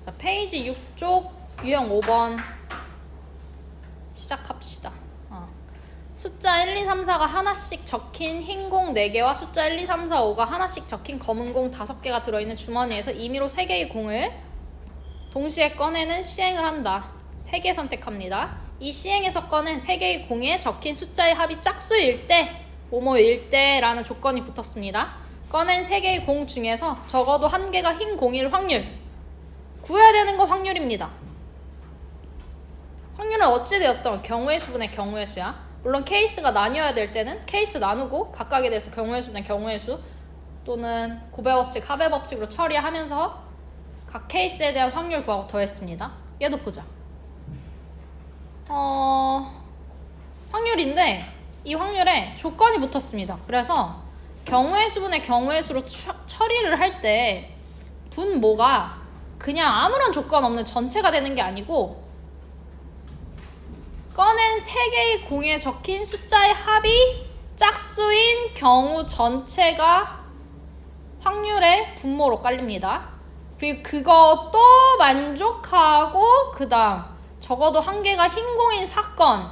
자, 페이지 6쪽 유형 5번 시작합시다. 숫자 1, 2, 3, 4가 하나씩 적힌 흰 공 4개와 숫자 1, 2, 3, 4, 5가 하나씩 적힌 검은 공 5개가 들어있는 주머니에서 임의로 3개의 공을 동시에 꺼내는 시행을 한다. 3개 선택합니다. 이 시행에서 꺼낸 3개의 공에 적힌 숫자의 합이 짝수일 때, 뭐뭐일 때라는 조건이 붙었습니다. 꺼낸 3개의 공 중에서 적어도 1개가 흰 공일 확률. 구해야 되는 건 확률입니다. 확률은 어찌되었던 경우의 수분의 경우의 수야. 물론 케이스가 나뉘어야 될 때는 케이스 나누고 각각에 대해서 경우의 수분의 경우의 수 또는 고배 법칙, 하배 법칙으로 처리하면서 각 케이스에 대한 확률 구하고 더했습니다. 얘도 보자. 확률인데 이 확률에 조건이 붙었습니다. 그래서 경우의 수분의 경우의 수로 처리를 할 때 분모가 그냥 아무런 조건 없는 전체가 되는 게 아니고 꺼낸 3개의 공에 적힌 숫자의 합이 짝수인 경우 전체가 확률의 분모로 깔립니다. 그리고 그것도 만족하고 그 다음 적어도 1개가 흰 공인 사건이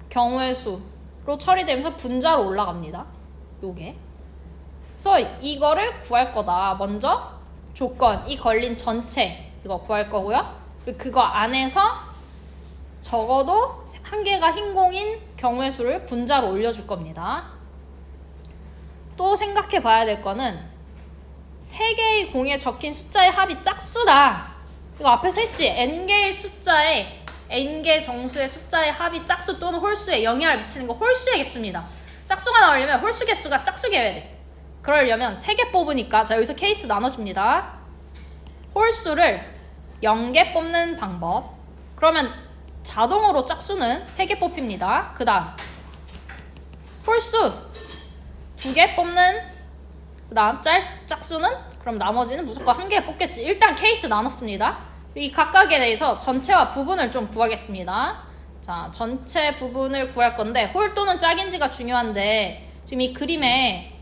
경우의 수로 처리되면서 분자로 올라갑니다. 요게. 그래서 이거를 구할 거다. 먼저 조건, 이 걸린 전체 이거 구할 거고요. 그리고 그거 안에서 적어도 1개가 흰 공인 경우의 수를 분자로 올려줄 겁니다. 또 생각해 봐야 될 거는 3개의 공에 적힌 숫자의 합이 짝수다. 이거 앞에서 했지? n개의 숫자에 n개 정수의 숫자의 합이 짝수 또는 홀수에 영향을 미치는 거 홀수의 개수입니다. 짝수가 나오려면 홀수 개수가 짝수 개여야 돼. 그러려면 3개 뽑으니까 자 여기서 케이스 나눠집니다. 홀수를 0개 뽑는 방법. 그러면 자동으로 짝수는 3개 뽑힙니다. 그 다음 홀수 2개 뽑는 그 다음 짝수는 그럼 나머지는 무조건 1개 뽑겠지. 일단 케이스 나눴습니다. 이 각각에 대해서 전체와 부분을 좀 구하겠습니다. 자, 전체 부분을 구할 건데 홀 또는 짝인지가 중요한데 지금 이 그림에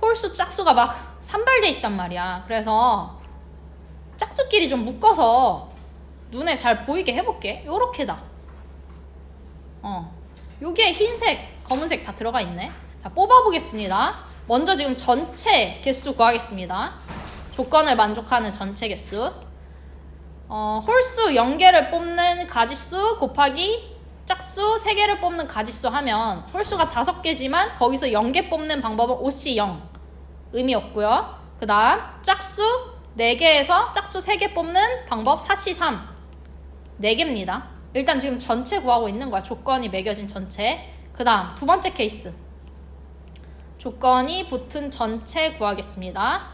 홀수 짝수가 막 산발돼 있단 말이야. 그래서 짝수끼리 좀 묶어서 눈에 잘 보이게 해볼게. 요렇게다. 요게 흰색, 검은색 다 들어가 있네. 자, 뽑아보겠습니다. 먼저 지금 전체 개수 구하겠습니다. 조건을 만족하는 전체 개수. 홀수 0개를 뽑는 가지수 곱하기 짝수 3개를 뽑는 가지수 하면 홀수가 5개지만 거기서 0개 뽑는 방법은 OC 0. 의미 없고요. 그 다음 짝수 4개에서 짝수 3개 뽑는 방법 4C 3. 4개입니다. 일단 지금 전체 구하고 있는 거야. 조건이 매겨진 전체. 그 다음 두 번째 케이스. 조건이 붙은 전체 구하겠습니다.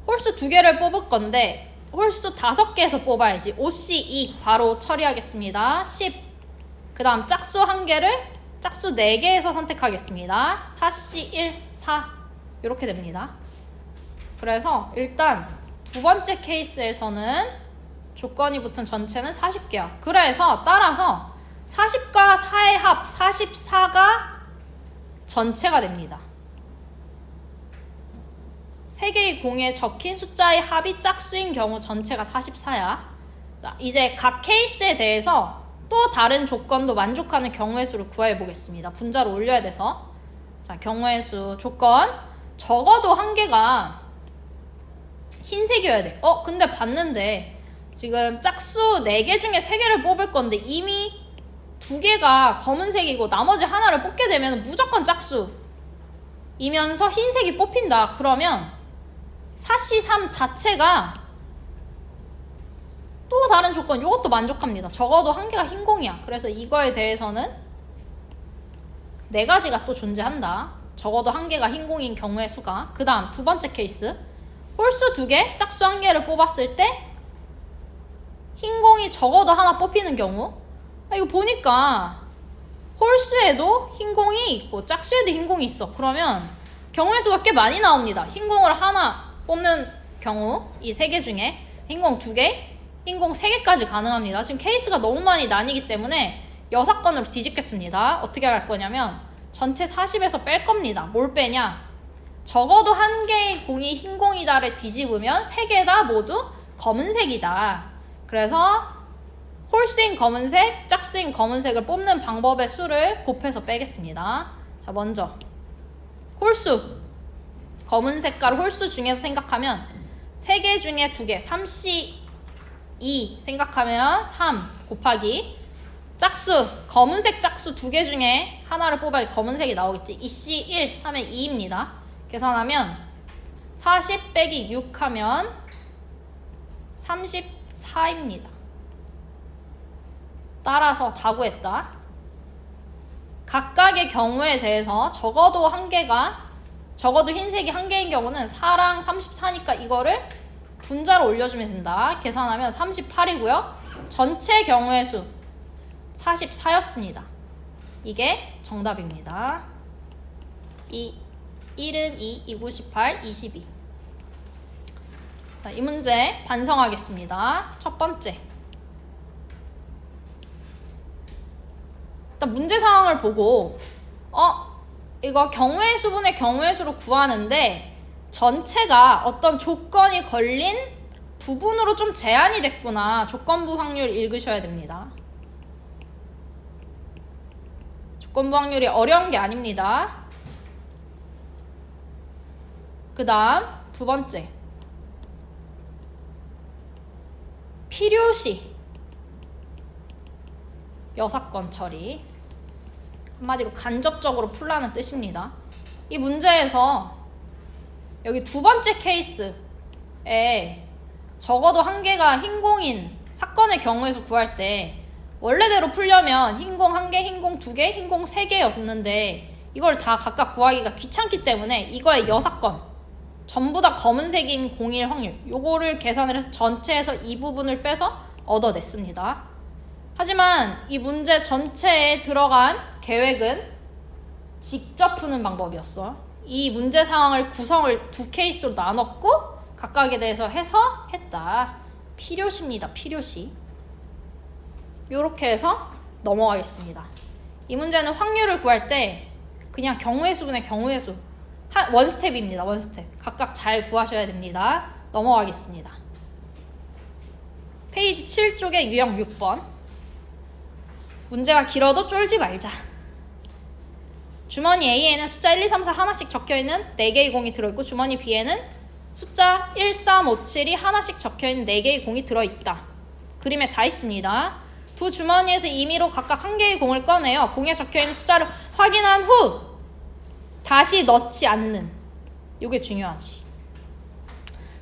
홀수 2개를 뽑을 건데 홀수 5개에서 뽑아야지. OC 2 바로 처리하겠습니다. 10. 그 다음 짝수 1개를 짝수 4개에서 선택하겠습니다. 4C 1, 4 이렇게 됩니다. 그래서 일단 두 번째 케이스에서는 조건이 붙은 전체는 40개야. 그래서 따라서 40과 4의 합 44가 전체가 됩니다. 3개의 공에 적힌 숫자의 합이 짝수인 경우 전체가 44야. 이제 각 케이스에 대해서 또 다른 조건도 만족하는 경우의 수를 구해 보겠습니다. 분자로 올려야 돼서. 자, 경우의 수 조건 적어도 1개가 흰색이어야 돼. 근데 봤는데 지금 짝수 4개 중에 3개를 뽑을 건데 이미 2개가 검은색이고 나머지 하나를 뽑게 되면 무조건 짝수이면서 흰색이 뽑힌다. 그러면 4C3 자체가 또 다른 조건 이것도 만족합니다. 적어도 1개가 흰공이야. 그래서 이거에 대해서는 4가지가 또 존재한다. 적어도 1개가 흰공인 경우의 수가. 그 다음 두 번째 케이스 홀수 2개, 짝수 1개를 뽑았을 때 흰공이 적어도 하나 뽑히는 경우. 이거 보니까 홀수에도 흰공이 있고 짝수에도 흰공이 있어. 그러면 경우의 수가 꽤 많이 나옵니다. 흰공을 하나 뽑는 경우 이 3개 중에 흰공 2개, 흰공 3개까지 가능합니다. 지금 케이스가 너무 많이 나뉘기 때문에 6건으로 뒤집겠습니다. 어떻게 할 거냐면 전체 40에서 뺄 겁니다. 뭘 빼냐? 적어도 한 개의 공이 흰 공이다를 뒤집으면 세 개 다 모두 검은색이다. 그래서 홀수인 검은색, 짝수인 검은색을 뽑는 방법의 수를 곱해서 빼겠습니다. 자, 먼저 홀수, 검은 색깔 홀수 중에서 생각하면 3개 중에 2개, 3C2 생각하면 3 곱하기 짝수, 검은색 짝수 2개 중에 하나를 뽑아야 검은색이 나오겠지. 2C1 하면 2입니다. 계산하면 40 빼기 6 하면 34입니다. 따라서 다 구했다. 각각의 경우에 대해서 적어도 흰색이 한 개인 경우는 4랑 34니까 이거를 분자로 올려주면 된다. 계산하면 38이고요. 전체 경우의 수 44였습니다. 이게 정답입니다. 1은 2, 2, 98, 22. 자, 이 문제 반성하겠습니다. 첫 번째. 일단 문제 상황을 보고 이거 경우의 수분의 경우의 수로 구하는데 전체가 어떤 조건이 걸린 부분으로 좀 제한이 됐구나. 조건부 확률 읽으셔야 됩니다. 조건부 확률이 어려운 게 아닙니다. 그 다음 두 번째. 필요시 여사건 처리. 한마디로 간접적으로 풀라는 뜻입니다. 이 문제에서 여기 두 번째 케이스에 적어도 한 개가 흰공인 사건의 경우에서 구할 때 원래대로 풀려면 흰공 1개, 흰공 2개, 흰공 3개였는데 이걸 다 각각 구하기가 귀찮기 때문에 이거의 여사건 전부 다 검은색인 공일 확률 요거를 계산을 해서 전체에서 이 부분을 빼서 얻어냈습니다. 하지만 이 문제 전체에 들어간 계획은 직접 푸는 방법이었어. 이 문제 상황을 구성을 두 케이스로 나눴고 각각에 대해서 해서 했다. 필요시입니다. 필요시. 요렇게 해서 넘어가겠습니다. 이 문제는 확률을 구할 때 그냥 경우의 수분의 경우의 수 원스텝입니다. 원스텝. 각각 잘 구하셔야 됩니다. 넘어가겠습니다. 페이지 7쪽에 유형 6번. 문제가 길어도 쫄지 말자. 주머니 A에는 숫자 1, 2, 3, 4 하나씩 적혀있는 4개의 공이 들어있고 주머니 B에는 숫자 1, 3, 5, 7이 하나씩 적혀있는 4개의 공이 들어있다. 그림에 다 있습니다. 두 주머니에서 임의로 각각 한 개의 공을 꺼내어 공에 적혀있는 숫자를 확인한 후 다시 넣지 않는. 이게 중요하지.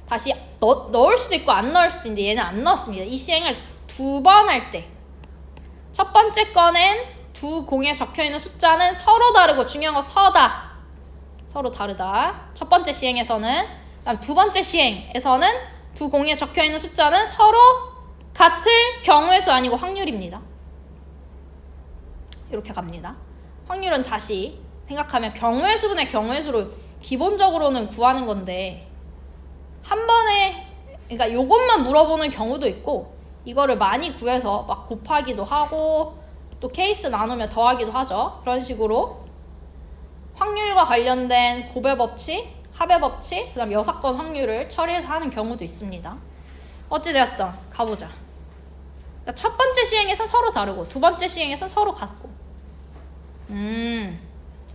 다시 넣을 수도 있고 안 넣을 수도 있는데 얘는 안 넣었습니다. 이 시행을 2번 할 때 첫 번째 꺼낸 두 공에 적혀있는 숫자는 서로 다르고 중요한 건 서다. 서로 다르다. 첫 번째 시행에서는. 그다음 두 번째 시행에서는 두 공에 적혀있는 숫자는 서로 같을 경우의 수 아니고 확률입니다. 이렇게 갑니다. 확률은 다시 생각하면 경우의 수분의 경우의 수를 기본적으로는 구하는 건데 한 번에 그러니까 요것만 물어보는 경우도 있고 이거를 많이 구해서 막 곱하기도 하고 또 케이스 나누면 더하기도 하죠. 그런 식으로 확률과 관련된 곱의 법칙, 합의 법칙, 그 다음 여사건 확률을 처리해서 하는 경우도 있습니다. 어찌되었든 가보자. 그러니까 첫 번째 시행에선 서로 다르고 두 번째 시행에선 서로 같고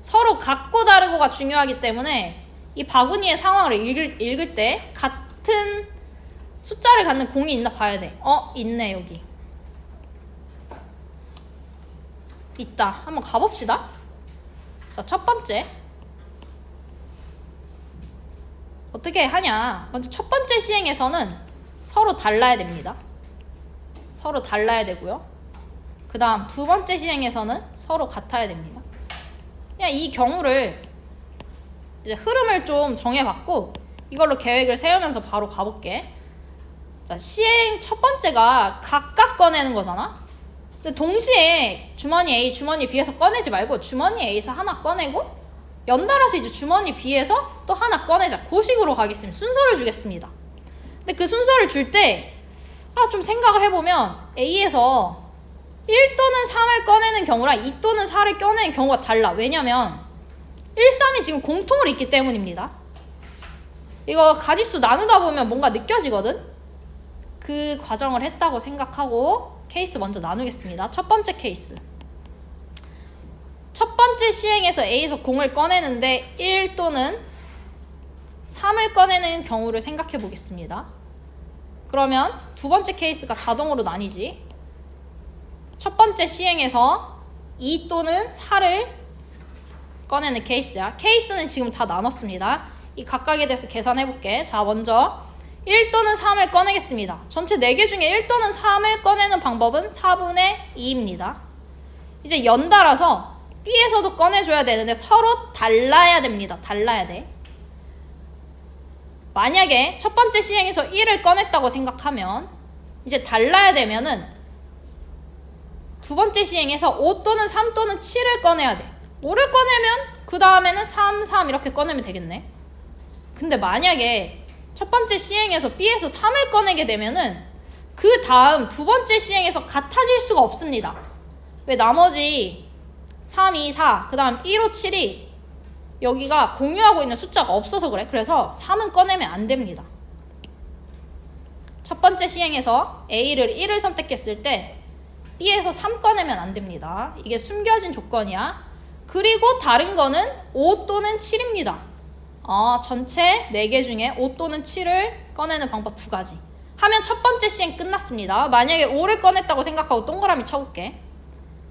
서로 같고 다르고가 중요하기 때문에 이 바구니의 상황을 읽을 때 같은 숫자를 갖는 공이 있나 봐야 돼. 있네 여기. 있다. 한번 가봅시다. 자, 첫 번째. 어떻게 하냐. 먼저 첫 번째 시행에서는 서로 달라야 됩니다. 서로 달라야 되고요. 그 다음 두 번째 시행에서는 서로 같아야 됩니다. 그냥 이 경우를 이제 흐름을 좀 정해봤고 이걸로 계획을 세우면서 바로 가볼게. 자, 시행 첫 번째가 각각 꺼내는 거잖아. 근데 동시에 주머니 A, 주머니 B에서 꺼내지 말고 주머니 A에서 하나 꺼내고 연달아서 이제 주머니 B에서 또 하나 꺼내자. 그 식으로 가겠습니다. 순서를 주겠습니다. 근데 그 순서를 줄 때 좀 생각을 해보면 A에서 1 또는 3을 꺼내는 경우랑 2 또는 4를 꺼내는 경우가 달라. 왜냐면 1, 3이 지금 공통으로 있기 때문입니다. 이거 가지수 나누다 보면 뭔가 느껴지거든? 그 과정을 했다고 생각하고 케이스 먼저 나누겠습니다. 첫 번째 케이스. 첫 번째 시행에서 A에서 공을 꺼내는데 1 또는 3을 꺼내는 경우를 생각해 보겠습니다. 그러면 두 번째 케이스가 자동으로 나뉘지. 첫 번째 시행에서 2 또는 4를 꺼내는 케이스야. 케이스는 지금 다 나눴습니다. 이 각각에 대해서 계산해 볼게. 자, 먼저 1 또는 3을 꺼내겠습니다. 전체 4개 중에 1 또는 3을 꺼내는 방법은 4분의 2입니다. 이제 연달아서 B에서도 꺼내줘야 되는데 서로 달라야 됩니다. 달라야 돼. 만약에 첫 번째 시행에서 1을 꺼냈다고 생각하면 이제 달라야 되면은 두 번째 시행에서 5 또는 3 또는 7을 꺼내야 돼. 5를 꺼내면 그 다음에는 3, 3 이렇게 꺼내면 되겠네. 근데 만약에 첫 번째 시행에서 B에서 3을 꺼내게 되면은 그 다음 두 번째 시행에서 같아질 수가 없습니다. 왜 나머지 3, 2, 4, 그 다음 1, 5, 7이 여기가 공유하고 있는 숫자가 없어서 그래. 그래서 3은 꺼내면 안 됩니다. 첫 번째 시행에서 A를 1을 선택했을 때 B에서 3 꺼내면 안 됩니다. 이게 숨겨진 조건이야. 그리고 다른 거는 5 또는 7입니다. 전체 4개 중에 5 또는 7을 꺼내는 방법 2가지. 하면 첫 번째 시행 끝났습니다. 만약에 5를 꺼냈다고 생각하고 동그라미 쳐볼게.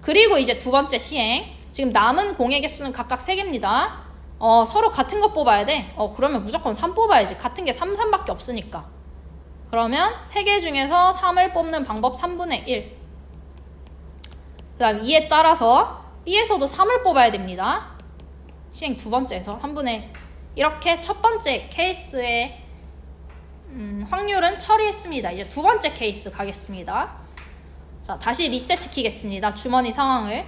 그리고 이제 두 번째 시행. 지금 남은 공의 개수는 각각 3개입니다. 서로 같은 거 뽑아야 돼. 그러면 무조건 3 뽑아야지. 같은 게 3, 3밖에 없으니까. 그러면 3개 중에서 3을 뽑는 방법 3분의 1. 그 다음 이에 따라서 B에서도 3을 뽑아야 됩니다. 시행 두 번째에서 3분의 1. 이렇게 첫 번째 케이스의 확률은 처리했습니다. 이제 두 번째 케이스 가겠습니다. 자, 다시 리셋 시키겠습니다. 주머니 상황을.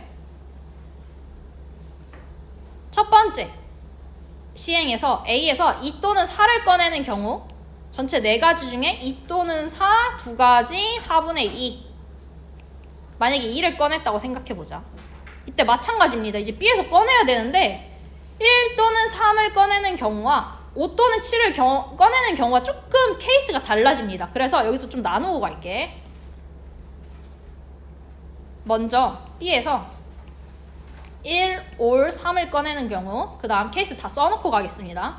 첫 번째 시행에서 A에서 2 또는 4를 꺼내는 경우 전체 4가지 중에 2 또는 4, 2가지 4분의 2. 만약에 2를 꺼냈다고 생각해보자. 이때 마찬가지입니다. 이제 B에서 꺼내야 되는데 1 또는 3을 꺼내는 경우와 5 또는 7을 꺼내는 경우가 조금 케이스가 달라집니다. 그래서 여기서 좀 나누고 갈게. 먼저 B에서 1, 5, 3을 꺼내는 경우, 그 다음 케이스 다 써놓고 가겠습니다.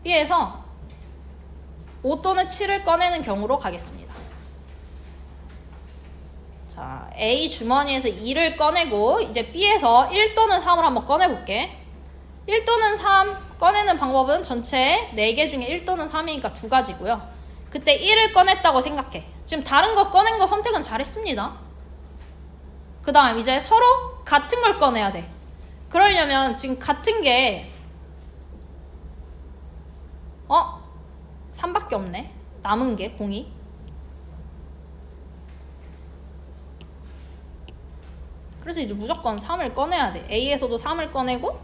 B에서 5 또는 7을 꺼내는 경우로 가겠습니다. 자, A 주머니에서 2를 꺼내고 이제 B에서 1 또는 3을 한번 꺼내볼게. 1 또는 3 꺼내는 방법은 전체 4개 중에 1 또는 3이니까 2가지고요. 그때 1을 꺼냈다고 생각해. 지금 다른 거 꺼낸 거 선택은 잘했습니다. 그 다음 이제 서로 같은 걸 꺼내야 돼. 그러려면 지금 같은 게 3밖에 없네. 남은 게 공이. 그래서 이제 무조건 3을 꺼내야 돼. A에서도 3을 꺼내고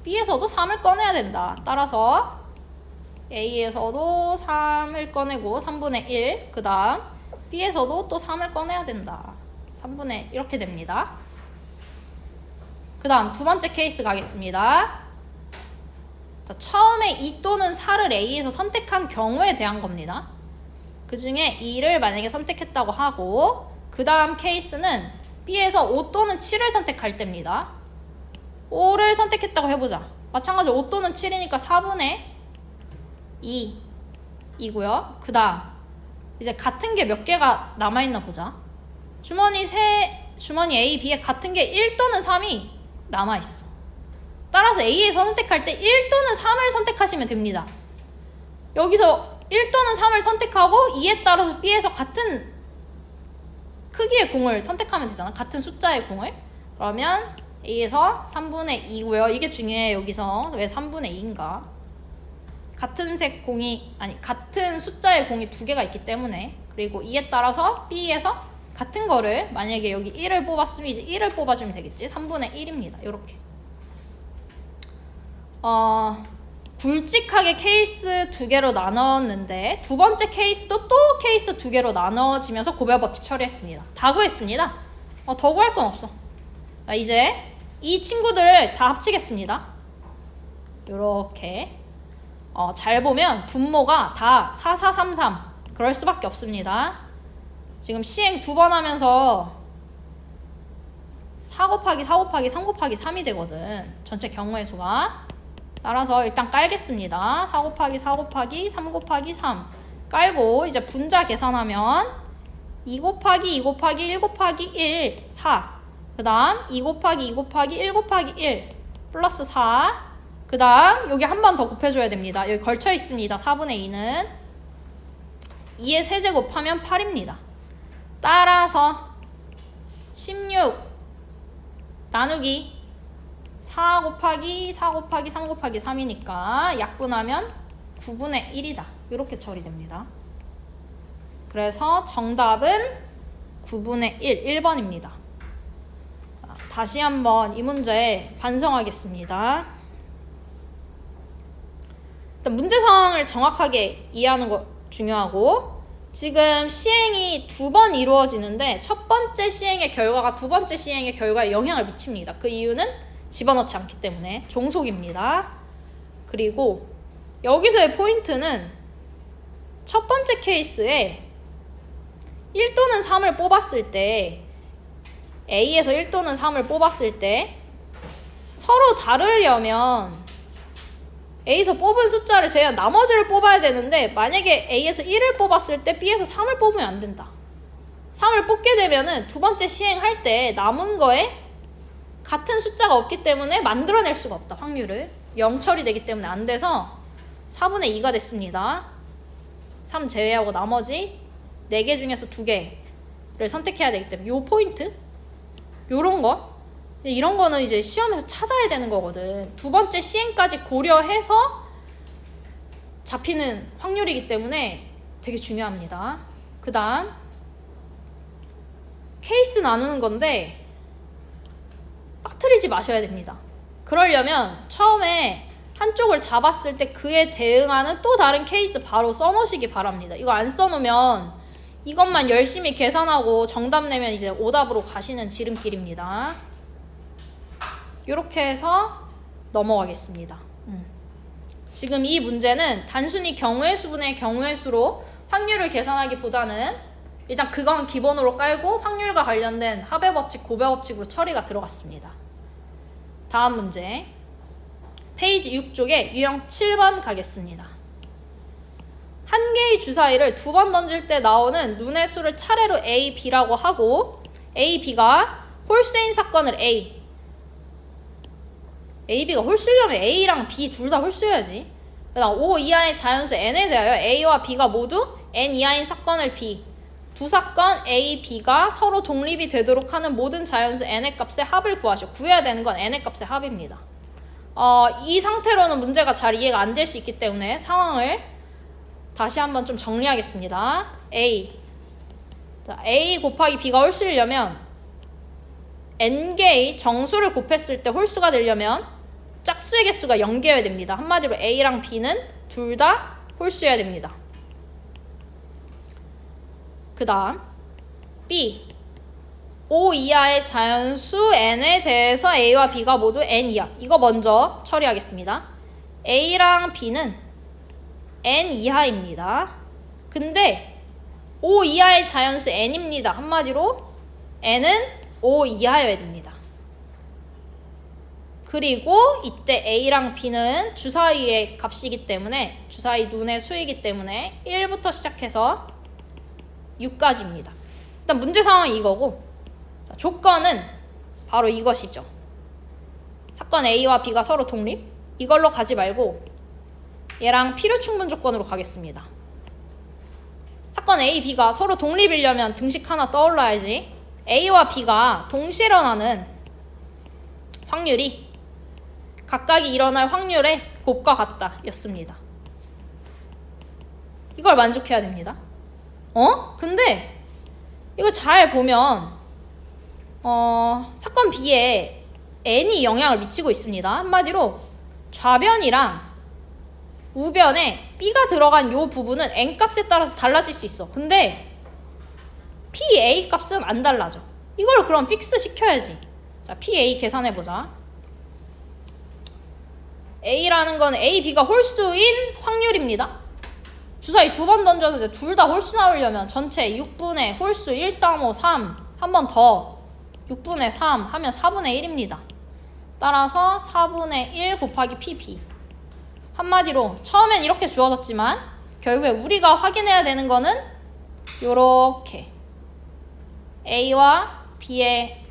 B에서도 3을 꺼내야 된다. 따라서 A에서도 3을 꺼내고 3분의 1. 그 다음 B에서도 또 3을 꺼내야 된다. 3분의 이렇게 됩니다. 그 다음 두 번째 케이스 가겠습니다. 자, 처음에 2 또는 4를 A에서 선택한 경우에 대한 겁니다. 그 중에 2를 만약에 선택했다고 하고 그 다음 케이스는 B에서 5 또는 7을 선택할 때입니다. 5를 선택했다고 해보자. 마찬가지로 5 또는 7이니까 4분의 2이고요. 그 다음 이제 같은 게 몇 개가 남아있나 보자. 주머니 A, B에 같은 게 1 또는 3이 남아있어. 따라서 A에서 선택할 때 1 또는 3을 선택하시면 됩니다. 여기서 1 또는 3을 선택하고 2에 따라서 B에서 같은 크기의 공을 선택하면 되잖아. 같은 숫자의 공을. 그러면 A에서 3분의 2고요. 이게 중요해. 여기서 왜 3분의 2인가? 같은 색 공이 같은 숫자의 공이 2개가 있기 때문에. 그리고 2에 따라서 B에서 같은 거를 만약에 여기 1을 뽑았으면 이제 1을 뽑아주면 되겠지. 3분의 1입니다. 이렇게. 굵직하게 케이스 2개로 나눴는데 두 번째 케이스도 또 케이스 2개로 나눠지면서 고별 법칙 처리했습니다. 다 구했습니다. 더 구할 건 없어. 자, 이제 이 친구들을 다 합치겠습니다. 요렇게 잘 보면 분모가 다 4, 4, 3, 3 그럴 수밖에 없습니다. 지금 시행 2번 하면서 4 곱하기 4 곱하기 3 곱하기 3이 되거든. 전체 경우의 수가. 따라서 일단 깔겠습니다. 4 곱하기 4 곱하기 3 곱하기 3 깔고 이제 분자 계산하면 2 곱하기 2 곱하기 1 곱하기 1 4 그 다음 2 곱하기 2 곱하기 1 곱하기 1 플러스 4 그 다음 여기 한 번 더 곱해줘야 됩니다. 여기 걸쳐 있습니다. 4분의 2는 2의 세제곱하면 8입니다. 따라서 16 나누기 4 곱하기 4 곱하기 3 곱하기 3이니까 약분하면 9분의 1이다. 이렇게 처리됩니다. 그래서 정답은 9분의 1, 1번입니다. 다시 한번 이 문제 반성하겠습니다. 일단 문제 상황을 정확하게 이해하는 거 중요하고, 지금 시행이 2번 이루어지는데 첫 번째 시행의 결과가 두 번째 시행의 결과에 영향을 미칩니다. 그 이유는 집어넣지 않기 때문에 종속입니다. 그리고 여기서의 포인트는 첫 번째 케이스에 1 또는 3을 뽑았을 때, A에서 1 또는 3을 뽑았을 때 서로 다르려면 A에서 뽑은 숫자를 제외한 나머지를 뽑아야 되는데, 만약에 A에서 1을 뽑았을 때 B에서 3을 뽑으면 안 된다. 3을 뽑게 되면은 두 번째 시행할 때 남은 거에 같은 숫자가 없기 때문에 만들어낼 수가 없다. 확률을 0 처리되기 때문에 안 돼서 4분의 2가 됐습니다. 3 제외하고 나머지 4개 중에서 2개를 선택해야 되기 때문에 요 포인트? 요런 거? 이런 거는 이제 시험에서 찾아야 되는 거거든. 두 번째 시행까지 고려해서 잡히는 확률이기 때문에 되게 중요합니다. 그 다음 케이스 나누는 건데 빠뜨리지 마셔야 됩니다. 그러려면 처음에 한쪽을 잡았을 때 그에 대응하는 또 다른 케이스 바로 써놓으시기 바랍니다. 이거 안 써놓으면 이것만 열심히 계산하고 정답 내면 이제 오답으로 가시는 지름길입니다. 이렇게 해서 넘어가겠습니다. 지금 이 문제는 단순히 경우의 수분의 경우의 수로 확률을 계산하기보다는 일단 그건 기본으로 깔고 확률과 관련된 합의 법칙, 고배 법칙으로 처리가 들어갔습니다. 다음 문제 페이지 6쪽에 유형 7번 가겠습니다. 한 개의 주사위를 2번 던질 때 나오는 눈의 수를 차례로 A, B라고 하고 A, B가 홀수인 사건을 A, B가 홀수려면 A랑 B 둘 다 홀수여야지. 그다음 O 이하의 자연수 N에 대하여 A와 B가 모두 N 이하인 사건을 B, 두 사건 A, B가 서로 독립이 되도록 하는 모든 자연수 N의 값의 합을 구하시오. 구해야 되는 건 N의 값의 합입니다. 이 상태로는 문제가 잘 이해가 안 될 수 있기 때문에 상황을 다시 한번 좀 정리하겠습니다. 자, A 곱하기 B가 홀수이려면 N개의 정수를 곱했을 때 홀수가 되려면 짝수의 개수가 0개여야 됩니다. 한마디로 A랑 B는 둘 다 홀수여야 됩니다. 그 다음 B, O 이하의 자연수 N에 대해서 A와 B가 모두 N 이하. 이거 먼저 처리하겠습니다. A랑 B는 N 이하입니다. 근데 O 이하의 자연수 N입니다. 한마디로 N은 O 이하여야 됩니다. 그리고 이때 A랑 B는 주사위의 값이기 때문에, 주사위 눈의 수이기 때문에 1부터 시작해서 6까지입니다. 일단 문제 상황이 이거고, 자, 조건은 바로 이것이죠. 사건 A와 B가 서로 독립? 이걸로 가지 말고 얘랑 필요충분 조건으로 가겠습니다. 사건 A, B가 서로 독립이려면 등식 하나 떠올라야지. A와 B가 동시에 일어나는 확률이 각각이 일어날 확률의 곱과 같다 였습니다. 이걸 만족해야 됩니다. 근데 이거 잘 보면 사건 B에 N이 영향을 미치고 있습니다. 한마디로 좌변이랑 우변에 B가 들어간 요 부분은 N 값에 따라서 달라질 수 있어. 근데 P, A 값은 안 달라져. 이걸 그럼 픽스 시켜야지. 자, PA 계산해보자. A라는 건 A, B가 홀수인 확률입니다. 주사위 2번 던졌는데 둘 다 홀수 나오려면 전체 6분의 홀수 1, 3, 5, 3 한 번 더 6분의 3 하면 4분의 1입니다. 따라서 4분의 1 곱하기 PP. 한마디로 처음엔 이렇게 주어졌지만 결국에 우리가 확인해야 되는 거는 요렇게 A와 B의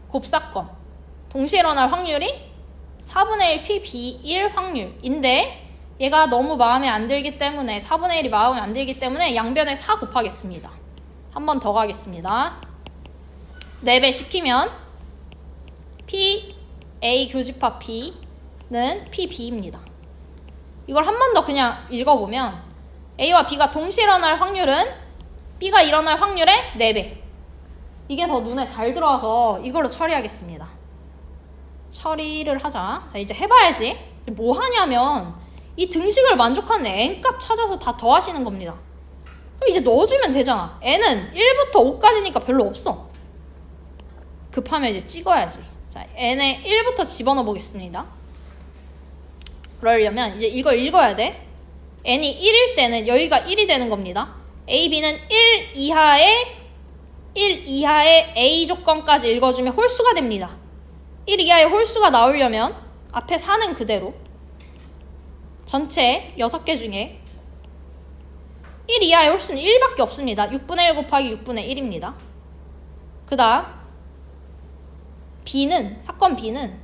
곱사건 동시에 일어날 확률이 4분의 1 PP1 확률인데 얘가 너무 마음에 안 들기 때문에 4분의 1이 마음에 안 들기 때문에 양변에 4 곱하겠습니다. 한 번 더 가겠습니다. 4배 시키면 PA 교집합 P는 PB입니다. 이걸 한 번 더 그냥 읽어보면 A와 B가 동시에 일어날 확률은 B가 일어날 확률의 4배. 이게 더 눈에 잘 들어와서 이걸로 처리하겠습니다. 처리를 하자. 자, 이제 해봐야지. 이제 뭐 하냐면 이 등식을 만족하는 n값 찾아서 다 더하시는 겁니다. 그럼 이제 넣어주면 되잖아. n은 1부터 5까지니까 별로 없어. 급하면 이제 찍어야지. 자, n에 1부터 집어넣어 보겠습니다. 그러려면 이제 이걸 읽어야 돼. n이 1일 때는 여기가 1이 되는 겁니다. a, b는 1 이하의 a 조건까지 읽어주면 홀수가 됩니다. 1 이하의 홀수가 나오려면 앞에 4는 그대로 전체 6개 중에 1 이하의 홀수는 1밖에 없습니다. 6분의 1 곱하기 6분의 1입니다. 그 다음 B는 사건 B는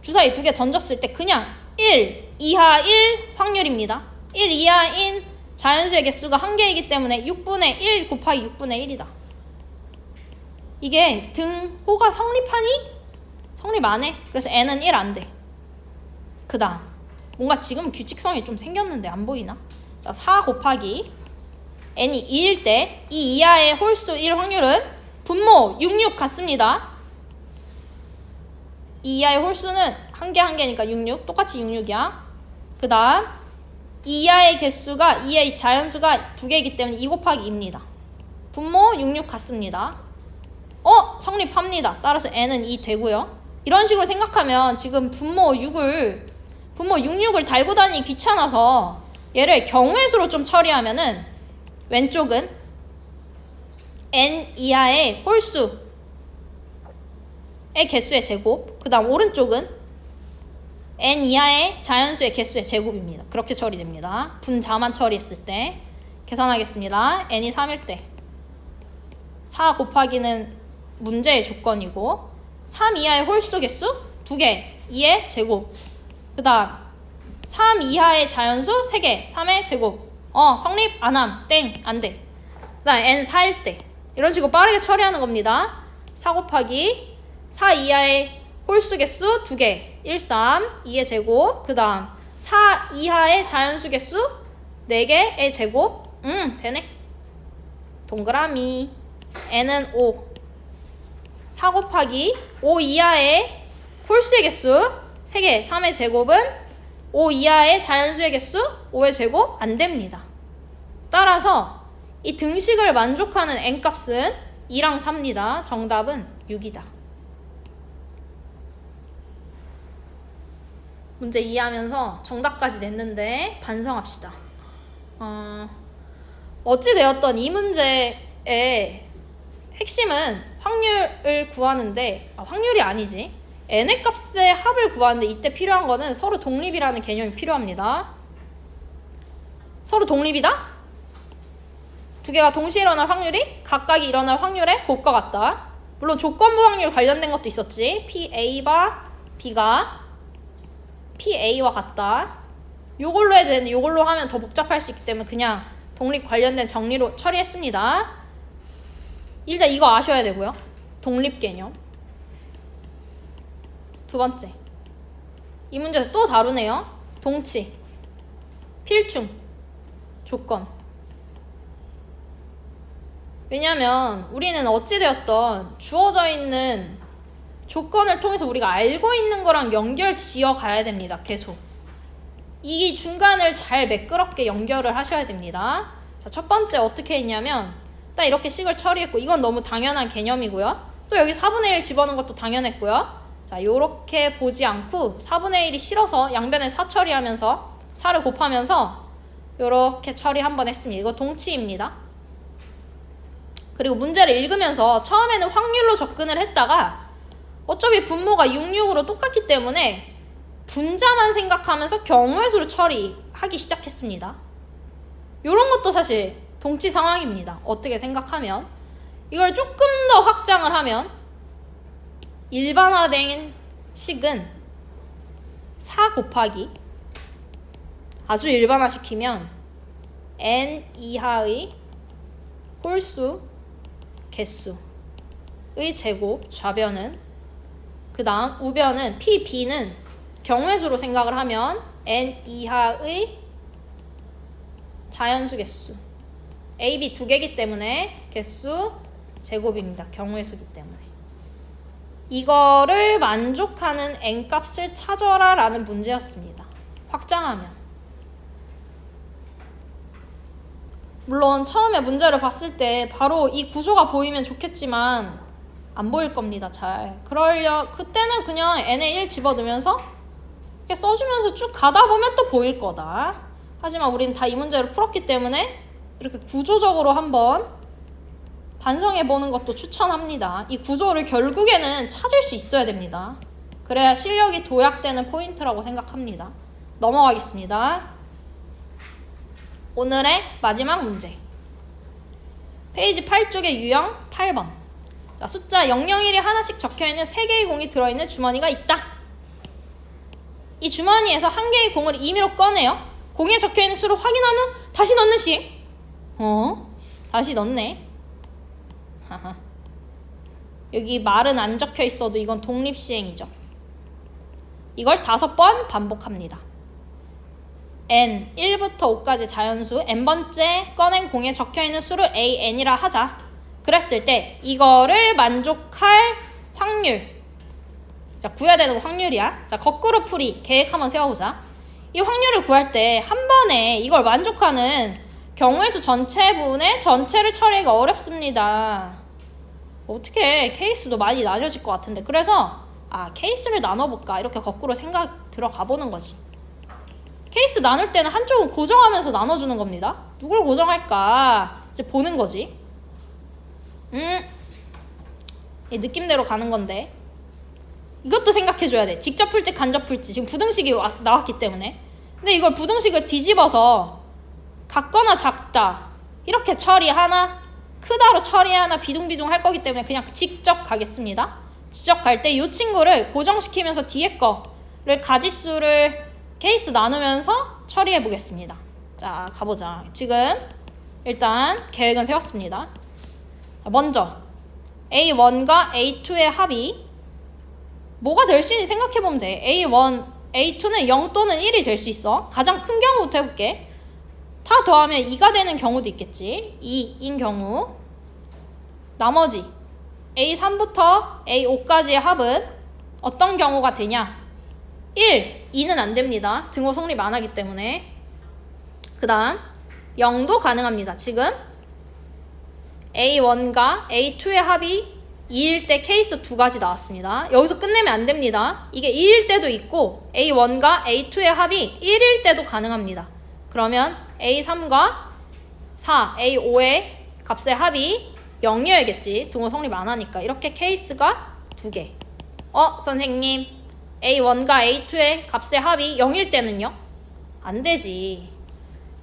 주사위 2개 던졌을 때 그냥 1 이하 1 확률입니다. 1 이하인 자연수의 개수가 1개이기 때문에 6분의 1 곱하기 6분의 1이다. 이게 등호가 성립하니? 성립 안 해. 그래서 n은 1 안 돼. 그 다음 뭔가 지금 규칙성이 좀 생겼는데 안 보이나? 자, 4 곱하기 n이 2일 때 이 이하의 홀수 1 확률은 분모 66 같습니다. 이 이하의 홀수는 한 개니까 66 똑같이 66이야. 그 다음 이 이하의 개수가 2의 자연수가 2개이기 때문에 2 곱하기 2입니다. 분모 66 같습니다. 성립합니다. 따라서 n은 2 되고요. 이런 식으로 생각하면 지금 분모 66을 달고 다니기 귀찮아서 얘를 경우의 수로 좀 처리하면은 왼쪽은 n 이하의 홀수의 개수의 제곱, 그 다음 오른쪽은 n 이하의 자연수의 개수의 제곱입니다. 그렇게 처리됩니다. 분자만 처리했을 때 계산하겠습니다. n이 3일 때 4 곱하기는 문제의 조건이고 3 이하의 홀수 개수 2개 2의 제곱, 그 다음 3 이하의 자연수 3개 3의 제곱. 성립 안함 땡 안돼. 그 다음 n 4일 때 이런 식으로 빠르게 처리하는 겁니다. 4 곱하기 4 이하의 홀수 개수 2개 1, 3 2의 제곱, 그 다음 4 이하의 자연수 개수 4개의 제곱. 되네. 동그라미. n은 5. 4 곱하기 5 이하의 홀수의 개수 3개 3의 제곱은 5 이하의 자연수의 개수 5의 제곱 안 됩니다. 따라서 이 등식을 만족하는 n값은 2랑 3입니다. 정답은 6이다. 문제 이해하면서 정답까지 냈는데 반성합시다. 어찌되었던 이 문제의 핵심은 확률을 구하는데 확률이 아니지. n의 값의 합을 구하는데 이때 필요한 거는 서로 독립이라는 개념이 필요합니다. 서로 독립이다? 두 개가 동시에 일어날 확률이 각각이 일어날 확률의 곱과 같다. 물론 조건부 확률 관련된 것도 있었지. PA와 B가 PA와 같다. 요걸로 해도 되는데 요걸로 하면 더 복잡할 수 있기 때문에 그냥 독립 관련된 정리로 처리했습니다. 일단 이거 아셔야 되고요. 독립 개념. 두 번째. 이 문제 또 다루네요. 동치, 필충, 조건. 왜냐면 우리는 어찌되었던 주어져 있는 조건을 통해서 우리가 알고 있는 거랑 연결 지어 가야 됩니다. 계속. 이 중간을 잘 매끄럽게 연결을 하셔야 됩니다. 자, 첫 번째 어떻게 했냐면 딱 이렇게 식을 처리했고 이건 너무 당연한 개념이고요. 또 여기 4분의 1 집어넣은 것도 당연했고요. 자, 요렇게 보지 않고 4분의 1이 싫어서 양변에 4 처리하면서 4를 곱하면서 요렇게 처리 한번 했습니다. 이거 동치입니다. 그리고 문제를 읽으면서 처음에는 확률로 접근을 했다가 어차피 분모가 66으로 똑같기 때문에 분자만 생각하면서 경우의 수로 처리하기 시작했습니다. 요런 것도 사실 동치 상황입니다. 어떻게 생각하면 이걸 조금 더 확장을 하면 일반화된 식은 4 곱하기 아주 일반화시키면 n 이하의 홀수 개수의 제곱 좌변은 그 다음 우변은 pb는 경우의 수로 생각을 하면 n 이하의 자연수 개수 a, b 두 개이기 때문에 개수 제곱입니다. 경우의 수기 때문에 이거를 만족하는 n값을 찾아라 라는 문제였습니다. 확장하면 물론 처음에 문제를 봤을 때 바로 이 구조가 보이면 좋겠지만 안 보일 겁니다. 잘 그때는 그냥 n에 1 집어넣으면서 이렇게 써주면서 쭉 가다 보면 또 보일 거다. 하지만 우리는 다 이 문제를 풀었기 때문에 이렇게 구조적으로 한번 반성해보는 것도 추천합니다. 이 구조를 결국에는 찾을 수 있어야 됩니다. 그래야 실력이 도약되는 포인트라고 생각합니다. 넘어가겠습니다. 오늘의 마지막 문제. 페이지 8쪽의 유형 8번. 자, 숫자 001이 하나씩 적혀있는 3개의 공이 들어있는 주머니가 있다. 이 주머니에서 한 개의 공을 임의로 꺼내요. 공에 적혀있는 수를 확인한 후 다시 넣는 시행. 다시 넣네. 여기 말은 안 적혀 있어도 이건 독립시행이죠. 이걸 5번 반복합니다. n 1부터 5까지 자연수 n번째 꺼낸 공에 적혀있는 수를 an이라 하자. 그랬을 때 이거를 만족할 확률, 자 구해야 되는 거 확률이야. 자 거꾸로 풀이 계획 한번 세워보자. 이 확률을 구할 때 한 번에 이걸 만족하는 경우의 수 전체분의 전체를 처리하기가 어렵습니다. 어떻게 케이스도 많이 나뉘어질 것 같은데 그래서 케이스를 나눠볼까 이렇게 거꾸로 생각 들어가 보는 거지. 케이스 나눌 때는 한쪽은 고정하면서 나눠주는 겁니다. 누굴 고정할까 이제 보는 거지. 이 느낌대로 가는 건데 이것도 생각해줘야 돼. 직접 풀지 간접 풀지. 지금 부등식이 나왔기 때문에. 근데 이걸 부등식을 뒤집어서 같거나 작다 이렇게 처리하나 크다로 처리하나 비둥비둥 할 거기 때문에 그냥 직접 가겠습니다. 직접 갈 때 이 친구를 고정시키면서 뒤에 거를 가지수를 케이스 나누면서 처리해 보겠습니다. 자 가보자. 지금 일단 계획은 세웠습니다. 먼저 A1과 A2의 합이 뭐가 될 수 있는지 생각해보면 돼. A1, A2는 0 또는 1이 될 수 있어. 가장 큰 경우부터 해볼게. 다 더하면 2가 되는 경우도 있겠지. 2인 경우. 나머지 A3부터 A5까지의 합은 어떤 경우가 되냐? 1, 2는 안 됩니다. 등호 성립 안 하기 때문에. 그 다음 0도 가능합니다. 지금 A1과 A2의 합이 2일 때 케이스 2가지 나왔습니다. 여기서 끝내면 안 됩니다. 이게 2일 때도 있고 A1과 A2의 합이 1일 때도 가능합니다. 그러면 A3과 4, A5의 값의 합이 0이어야겠지. 등호 성립 안 하니까. 이렇게 케이스가 2개. 선생님 A1과 A2의 값의 합이 0일 때는요? 안 되지.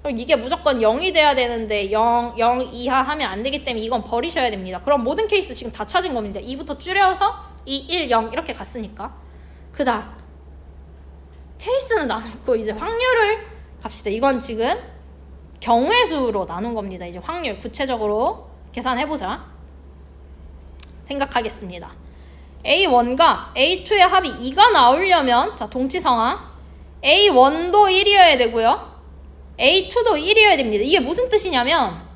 그럼 이게 무조건 0이 돼야 되는데 0 이하 하면 안 되기 때문에 이건 버리셔야 됩니다. 그럼 모든 케이스 지금 다 찾은 겁니다. 2부터 줄여서 2, 1, 0 이렇게 갔으니까. 그 다음 케이스는 나눴고 이제 확률을 갑시다. 이건 지금 경우의 수로 나눈 겁니다. 이제 확률 구체적으로 계산해보자. 생각하겠습니다. A1과 A2의 합이 2가 나오려면 자 동치 상황 A1도 1이어야 되고요. A2도 1이어야 됩니다. 이게 무슨 뜻이냐면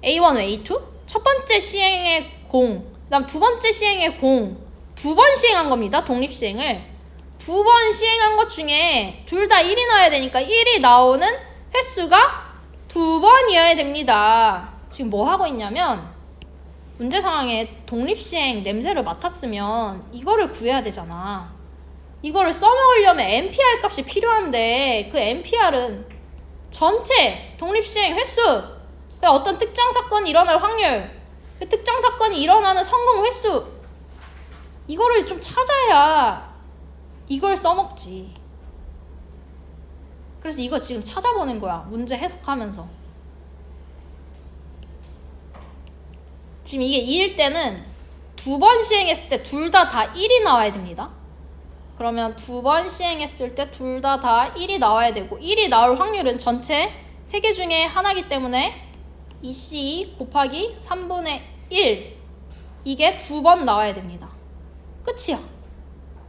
A1, A2? 첫 번째 시행의 공, 그 다음 두 번째 시행의 공, 2번 시행한 겁니다. 독립시행을 2번 시행한 것 중에 둘 다 1이 나와야 되니까 1이 나오는 횟수가 2번이어야 됩니다. 지금 뭐 하고 있냐면 문제 상황에 독립시행 냄새를 맡았으면 이거를 구해야 되잖아. 이거를 써먹으려면 NPR 값이 필요한데 그 NPR은 전체 독립시행 횟수, 어떤 특정 사건이 일어날 확률, 그 특정 사건이 일어나는 성공 횟수, 이거를 좀 찾아야 이걸 써먹지. 그래서 이거 지금 찾아보는 거야. 문제 해석하면서. 지금 이게 2일 때는 2번 시행했을 때 둘 다 1이 나와야 됩니다. 그러면 2번 시행했을 때 둘 다 1이 나와야 되고 1이 나올 확률은 전체 3개 중에 하나이기 때문에 2C 곱하기 3분의 1 이게 2번 나와야 됩니다. 끝이야.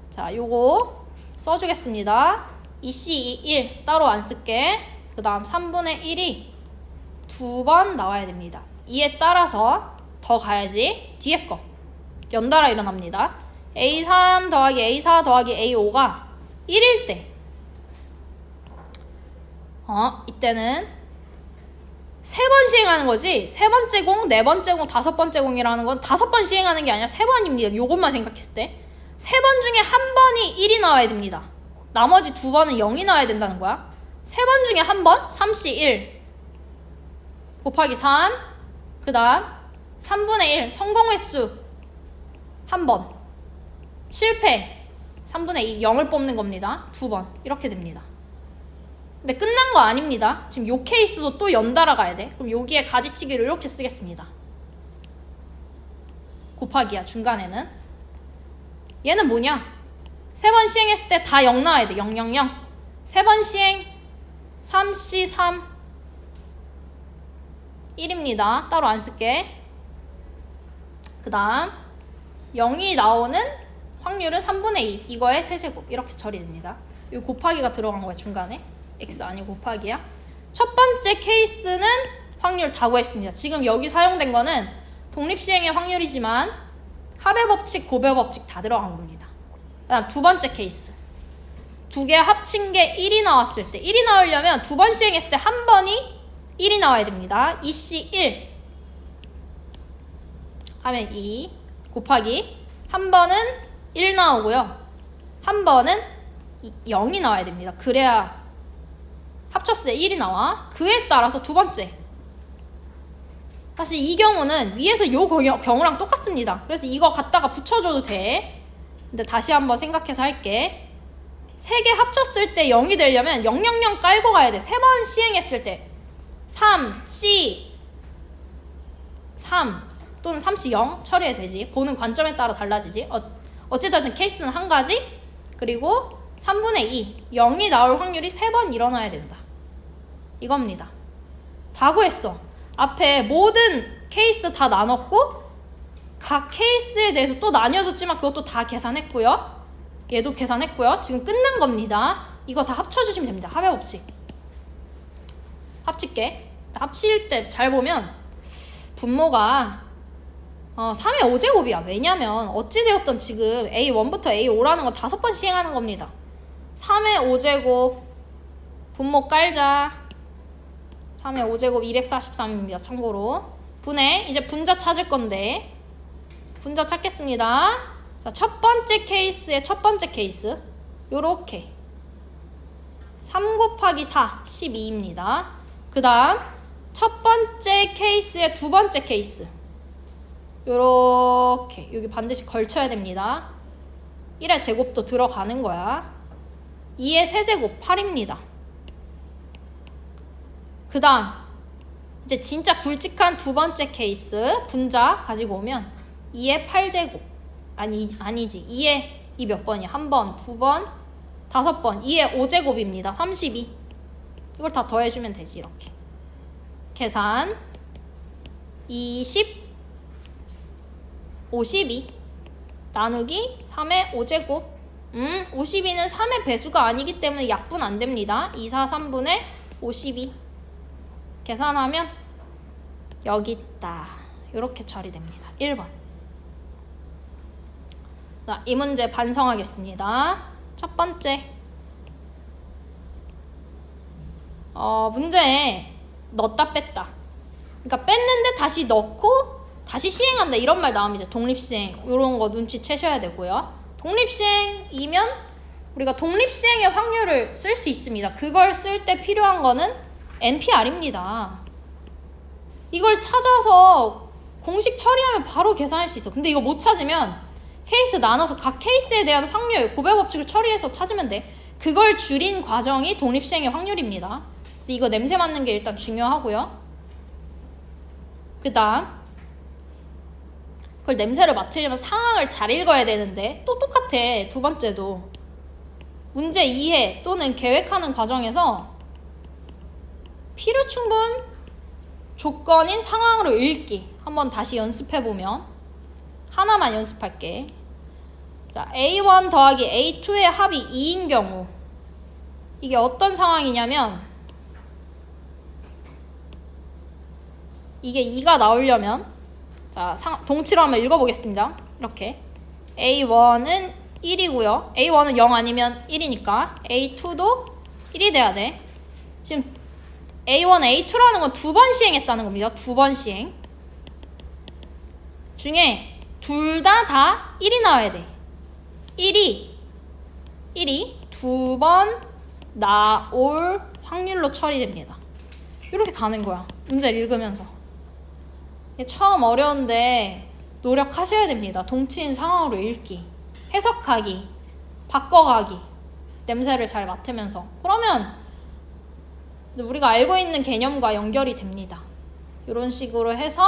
자, 요거 써주겠습니다. 2C 1 따로 안 쓸게. 그 다음 3분의 1이 2번 나와야 됩니다. 이에 따라서 더 가야지. 뒤에 거 연달아 일어납니다. A3 더하기 A4 더하기 A5가 1일 때 이때는 3번 시행하는 거지. 3번째 공, 4번째 공, 5번째 공이라는 건 5번 시행하는 게 아니라 3번입니다. 요것만 생각했을 때 3번 중에 한 번이 1이 나와야 됩니다. 나머지 2번은 0이 나와야 된다는 거야. 3번 중에 한 번, 3C 1 곱하기 3, 그 다음 3분의 1 성공 횟수 한 번, 실패 3분의 2 0을 뽑는 겁니다. 2번 이렇게 됩니다. 근데 끝난 거 아닙니다. 지금 요 케이스도 또 연달아 가야 돼. 그럼 여기에 가지치기를 이렇게 쓰겠습니다. 곱하기야. 중간에는 얘는 뭐냐? 3번 시행했을 때 다 0 나와야 돼. 0, 0, 0. 3번 시행 3C 3 1입니다. 따로 안 쓸게. 그 다음 0이 나오는 확률은 3분의 2 이거의 세제곱 이렇게 처리됩니다. 이 곱하기가 들어간 거야. 중간에 x 아니고 곱하기야. 첫 번째 케이스는 확률 다 구했습니다. 지금 여기 사용된 거는 독립시행의 확률이지만 합의 법칙, 고배 법칙 다 들어간 겁니다. 그 다음 두 번째 케이스 두 개 합친 게 1이 나왔을 때 1이 나오려면 2번 시행했을 때 한 번이 1이 나와야 됩니다. 2C 1 하면 2 곱하기 한 번은 1 나오고요. 한 번은 0이 나와야 됩니다. 그래야 합쳤을 때 1이 나와. 그에 따라서 두 번째 사실 이 경우는 위에서 요 경우랑 똑같습니다. 그래서 이거 갖다가 붙여줘도 돼. 근데 다시 한번 생각해서 할게. 3개 합쳤을 때 0이 되려면 000 깔고 가야 돼. 3번 시행했을 때 3, C 3 또는 3C 0 처리해야 되지. 보는 관점에 따라 달라지지. 어쨌든 케이스는 한 가지. 그리고 3분의 2 0이 나올 확률이 3번 일어나야 된다. 이겁니다. 다 구했어. 앞에 모든 케이스 다 나눴고 각 케이스에 대해서 또 나뉘어졌지만 그것도 다 계산했고요. 얘도 계산했고요. 지금 끝난 겁니다. 이거 다 합쳐주시면 됩니다. 합의 법칙. 합칠게. 합칠 때 잘 보면 분모가 3의 5제곱이야. 왜냐면 어찌되었던 지금 A1부터 A5라는 건 5번 시행하는 겁니다. 3의 5제곱 분모 깔자. 3의 5제곱 243입니다. 참고로 분해. 이제 분자 찾을 건데 분자 찾겠습니다. 자, 첫 번째 케이스의 첫 번째 케이스 요렇게 3 곱하기 4 12입니다. 그 다음 첫 번째 케이스의 두 번째 케이스 요렇게 여기 반드시 걸쳐야 됩니다. 1의 제곱도 들어가는 거야. 2의 세제곱 8입니다. 그 다음 이제 진짜 굵직한 두 번째 케이스 분자 가지고 오면 2의 8제곱 아니지 2의 이 몇 번이야? 한 번, 두 번, 5번 2의 5제곱입니다. 32 이걸 다 더해주면 되지. 이렇게 계산 20 52 나누기 3의 5제곱 52는 3의 배수가 아니기 때문에 약분 안 됩니다. 2, 4, 3분의 52 계산하면 여기 있다. 이렇게 처리됩니다. 1번. 자, 이 문제 반성하겠습니다. 첫 번째 문제에 넣었다 뺐다. 그러니까 뺐는데 다시 넣고 다시 시행한다 이런 말 나오면 이제 독립시행 이런 거 눈치채셔야 되고요. 독립시행이면 우리가 독립시행의 확률을 쓸 수 있습니다. 그걸 쓸 때 필요한 거는 NPR입니다. 이걸 찾아서 공식 처리하면 바로 계산할 수 있어. 근데 이거 못 찾으면 케이스 나눠서 각 케이스에 대한 확률, 고배 법칙을 처리해서 찾으면 돼. 그걸 줄인 과정이 독립시행의 확률입니다. 그래서 이거 냄새 맡는 게 일단 중요하고요. 그 다음 그걸 냄새를 맡으려면 상황을 잘 읽어야 되는데 또 똑같아. 두 번째도 문제 이해 또는 계획하는 과정에서 필요 충분 조건인 상황으로 읽기 한번 다시 연습해보면 하나만 연습할게. 자, A1 더하기 A2의 합이 2인 경우 이게 어떤 상황이냐면 이게 2가 나오려면 자, 동치로 한번 읽어보겠습니다. 이렇게 A1은 1이고요. A1은 0 아니면 1이니까 A2도 1이 돼야 돼. 지금 A1, A2라는 건 두 번 시행했다는 겁니다. 두 번 시행 중에 둘 다 1이 나와야 돼. 1이 두 번 나올 확률로 처리됩니다. 이렇게 가는 거야. 문제를 읽으면서. 이게 처음 어려운데 노력하셔야 됩니다. 동치인 상황으로 읽기, 해석하기, 바꿔가기, 냄새를 잘 맡으면서. 그러면 우리가 알고 있는 개념과 연결이 됩니다. 이런 식으로 해서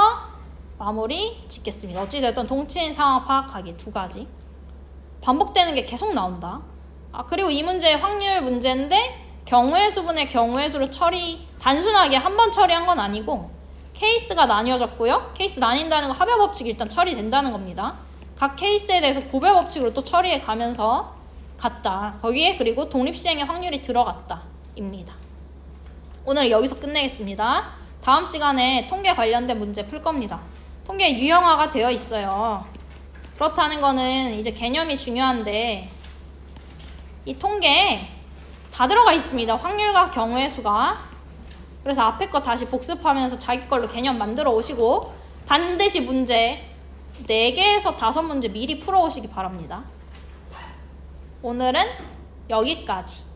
마무리 짓겠습니다. 어찌됐든 동치인 상황 파악하기 두 가지. 반복되는 게 계속 나온다. 그리고 이 문제 확률 문제인데 경우의 수분의 경우의 수로 처리, 단순하게 한 번 처리한 건 아니고 케이스가 나뉘어졌고요. 케이스 나뉜다는 거 합의 법칙이 일단 처리된다는 겁니다. 각 케이스에 대해서 고배 법칙으로 또 처리해 가면서 갔다. 거기에 그리고 독립시행의 확률이 들어갔다 입니다. 오늘 여기서 끝내겠습니다. 다음 시간에 통계 관련된 문제 풀 겁니다. 통계 유형화가 되어 있어요. 그렇다는 거는 이제 개념이 중요한데 이 통계에 다 들어가 있습니다. 확률과 경우의 수가. 그래서 앞에 거 다시 복습하면서 자기 걸로 개념 만들어 오시고 반드시 문제 4개에서 5문제 미리 풀어 오시기 바랍니다. 오늘은 여기까지.